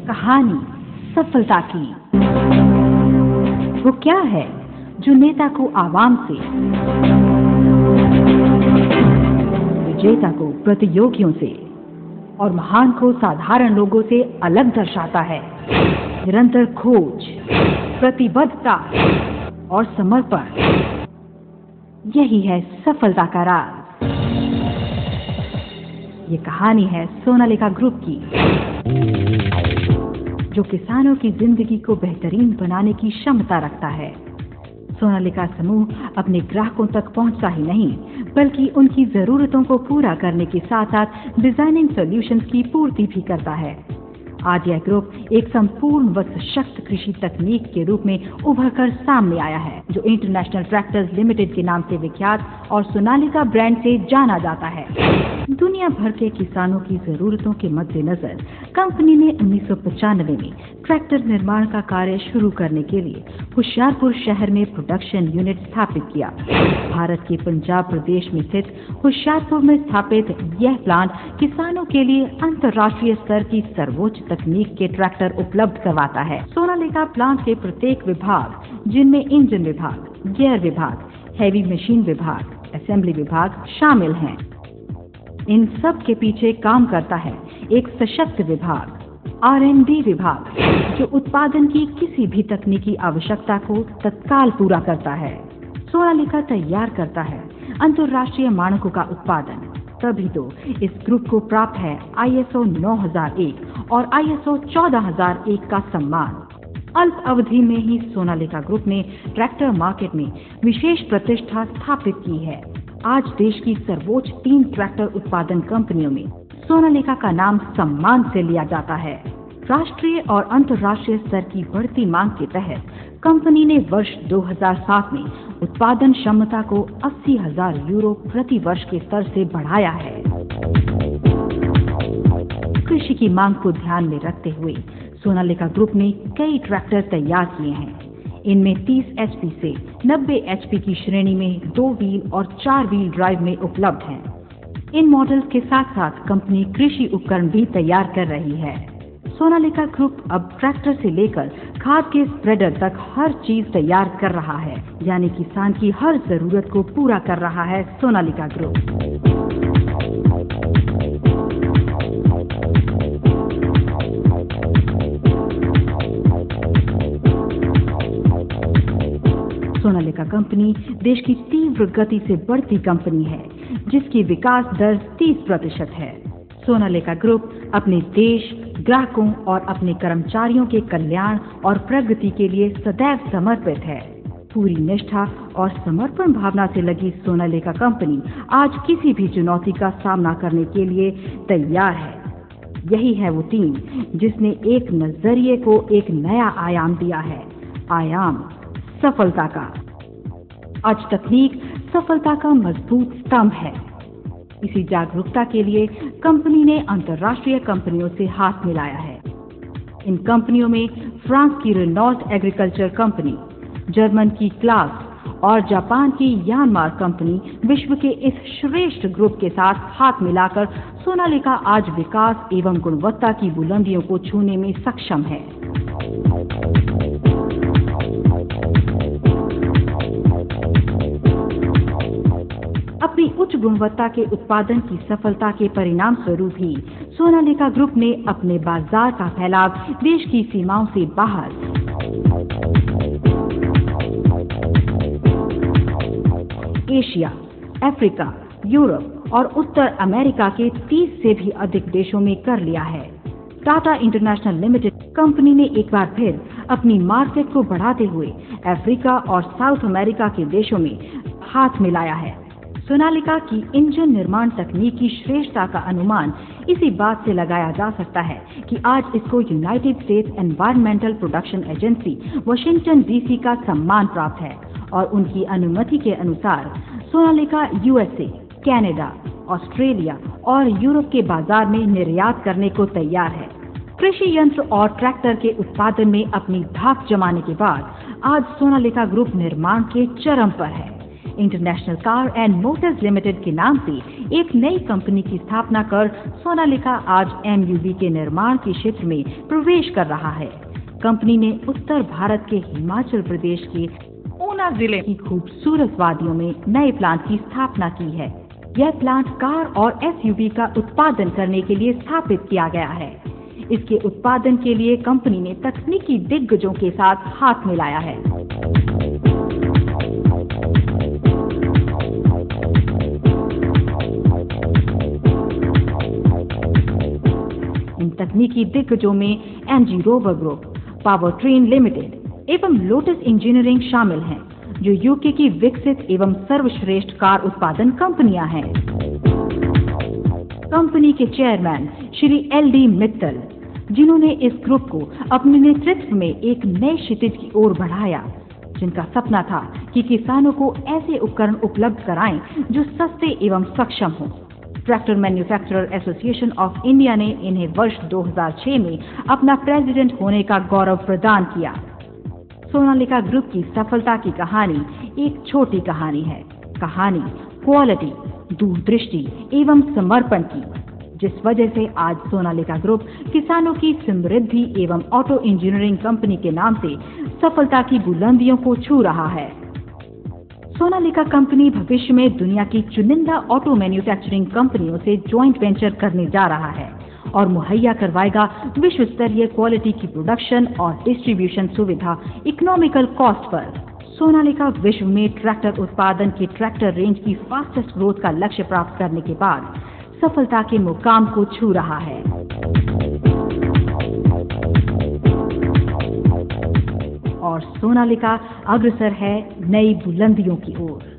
कहानी सफलता की। वो क्या है जो नेता को आवाम से, विजेता को प्रतियोगियों से और महान को साधारण लोगों से अलग दर्शाता है? निरंतर खोज, प्रतिबद्धता और समर्पण, यही है सफलता का राज। ये कहानी है सोनालिका ग्रुप की, जो किसानों की जिंदगी को बेहतरीन बनाने की क्षमता रखता है। सोनालिका समूह अपने ग्राहकों तक पहुंचता ही नहीं, बल्कि उनकी जरूरतों को पूरा करने के साथ साथ डिजाइनिंग सॉल्यूशंस की पूर्ति भी करता है। आज यह ग्रुप एक संपूर्ण व सशक्त कृषि तकनीक के रूप में उभर कर सामने आया है, जो इंटरनेशनल ट्रैक्टर्स लिमिटेड के नाम से विख्यात और सोनालिका ब्रांड से जाना जाता है। दुनिया भर के किसानों की जरूरतों के मद्देनजर कंपनी ने 1995 में ट्रैक्टर निर्माण का कार्य शुरू करने के लिए होशियारपुर शहर में प्रोडक्शन यूनिट स्थापित किया। भारत के पंजाब प्रदेश में स्थित होशियारपुर में स्थापित यह प्लांट किसानों के लिए अंतर्राष्ट्रीय स्तर की सर्वोच्च तकनीक के ट्रैक्टर उपलब्ध करवाता है। सोनालिका प्लांट के प्रत्येक विभाग, जिनमें इंजन विभाग, गियर विभाग, हैवी मशीन विभाग, असेंबली विभाग शामिल हैं, इन सब के पीछे काम करता है एक सशक्त विभाग, R&D विभाग, जो उत्पादन की किसी भी तकनीकी आवश्यकता को तत्काल पूरा करता है। सोनालिका तैयार करता है अंतर्राष्ट्रीय मानकों का उत्पादन, तभी तो इस ग्रुप को प्राप्त है ISO 9001 और ISO 14001 का सम्मान। अल्प अवधि में ही सोनालिका ग्रुप ने ट्रैक्टर मार्केट में विशेष प्रतिष्ठा स्थापित की है। आज देश की सर्वोच्च 3 ट्रैक्टर उत्पादन कंपनियों में सोनालिका का नाम सम्मान से लिया जाता है। राष्ट्रीय और अंतर्राष्ट्रीय स्तर की बढ़ती मांग के तहत कंपनी ने वर्ष 2007 में उत्पादन क्षमता को 80,000 यूरो प्रति वर्ष के स्तर से बढ़ाया है। कृषि की मांग को ध्यान में रखते हुए सोनालिका ग्रुप ने कई ट्रैक्टर तैयार किए हैं। इनमें 30 HP से 90 HP की श्रेणी में 2 व्हील और 4 व्हील ड्राइव में उपलब्ध हैं। इन मॉडल्स के साथ साथ कंपनी कृषि उपकरण भी तैयार कर रही है। सोनालिका ग्रुप अब ट्रैक्टर से लेकर खाद के स्प्रेडर तक हर चीज तैयार कर रहा है, यानी किसान की हर जरूरत को पूरा कर रहा है सोनालिका ग्रुप। सोनालिका कंपनी देश की तीव्र गति से बढ़ती कंपनी है, जिसकी विकास दर 30% है। सोनालिका ग्रुप अपने देश, ग्राहकों और अपने कर्मचारियों के कल्याण और प्रगति के लिए सदैव समर्पित है। पूरी निष्ठा और समर्पण भावना से लगी सोनालिका कंपनी आज किसी भी चुनौती का सामना करने के लिए तैयार है। यही है वो टीम जिसने एक नजरिए को एक नया आयाम दिया है, आयाम सफलता का। आज तकनीक सफलता का मजबूत स्तंभ है। इसी जागरूकता के लिए कंपनी ने अंतर्राष्ट्रीय कंपनियों से हाथ मिलाया है। इन कंपनियों में फ्रांस की रेनॉल्ट एग्रीकल्चर कंपनी, जर्मन की क्लास और जापान की यानमार कंपनी विश्व के इस श्रेष्ठ ग्रुप के साथ हाथ मिलाकर सोनालिका आज विकास एवं गुणवत्ता की बुलंदियों को छूने में सक्षम है। अपनी उच्च गुणवत्ता के उत्पादन की सफलता के परिणाम स्वरूप ही सोनालिका ग्रुप ने अपने बाजार का फैलाव देश की सीमाओं से बाहर एशिया, अफ्रीका, यूरोप और उत्तर अमेरिका के 30 से भी अधिक देशों में कर लिया है। टाटा इंटरनेशनल लिमिटेड कंपनी ने एक बार फिर अपनी मार्केट को बढ़ाते हुए अफ्रीका और साउथ अमेरिका के देशों में हाथ मिलाया है। सोनालिका की इंजन निर्माण तकनीक की श्रेष्ठता का अनुमान इसी बात से लगाया जा सकता है कि आज इसको United states environmental production agency Washington DC का सम्मान प्राप्त है और उनकी अनुमति के अनुसार सोनालिका USA, कनाडा, ऑस्ट्रेलिया और यूरोप के बाजार में निर्यात करने को तैयार है। कृषि यंत्र और ट्रैक्टर के उत्पादन में अपनी धाक जमाने के बाद आज सोनालिका ग्रुप निर्माण के चरम पर है। International car and Motors limited के नाम से एक नई कंपनी की स्थापना कर सोनालिका आज एमयूवी के निर्माण के क्षेत्र में प्रवेश कर रहा है। कंपनी ने उत्तर भारत के हिमाचल प्रदेश के ऊना जिले की खूबसूरत वादियों में नए प्लांट की स्थापना की है। यह प्लांट कार और एसयूवी का उत्पादन करने के लिए स्थापित किया गया है। इसके उत्पादन के लिए कंपनी ने तकनीकी दिग्गजों के साथ हाथ मिलाया है। इन तकनीकी दिग्गजों में MG rover group, power train limited एवं लोटस इंजीनियरिंग शामिल हैं, जो यूके की विकसित एवं सर्वश्रेष्ठ कार उत्पादन कंपनियां हैं। कंपनी के चेयरमैन श्री LD मित्तल, जिन्होंने इस ग्रुप को अपने नेतृत्व में एक नए क्षितिज की ओर बढ़ाया, जिनका सपना था कि किसानों को ऐसे उपकरण उपलब्ध कराएं जो सस्ते एवं सक्षम हों। Tractor manufacturer association of India ने इन्हें वर्ष 2006 में अपना प्रेसिडेंट होने का गौरव प्रदान किया। सोनालिका ग्रुप की सफलता की कहानी एक छोटी कहानी है। कहानी क्वालिटी, दूरदृष्टि एवं समर्पण की, जिस वजह से आज सोनालिका ग्रुप किसानों की समृद्धि एवं ऑटो इंजीनियरिंग कंपनी के नाम से सफलता की बुलंदियों को छू रहा है। सोनालिका कंपनी भविष्य में दुनिया की चुनिंदा ऑटो मैन्युफैक्चरिंग कंपनियों से ज्वाइंट वेंचर करने जा रहा है और मुहैया करवाएगा विश्व स्तरीय क्वालिटी की प्रोडक्शन और डिस्ट्रीब्यूशन सुविधा इकोनॉमिकल कॉस्ट पर। सोनालिका विश्व में ट्रैक्टर उत्पादन की ट्रैक्टर रेंज की फास्टेस्ट ग्रोथ का लक्ष्य प्राप्त करने के बाद सफलता के मुकाम को छू रहा है। और सोनालिका अग्रसर है नई बुलंदियों की ओर।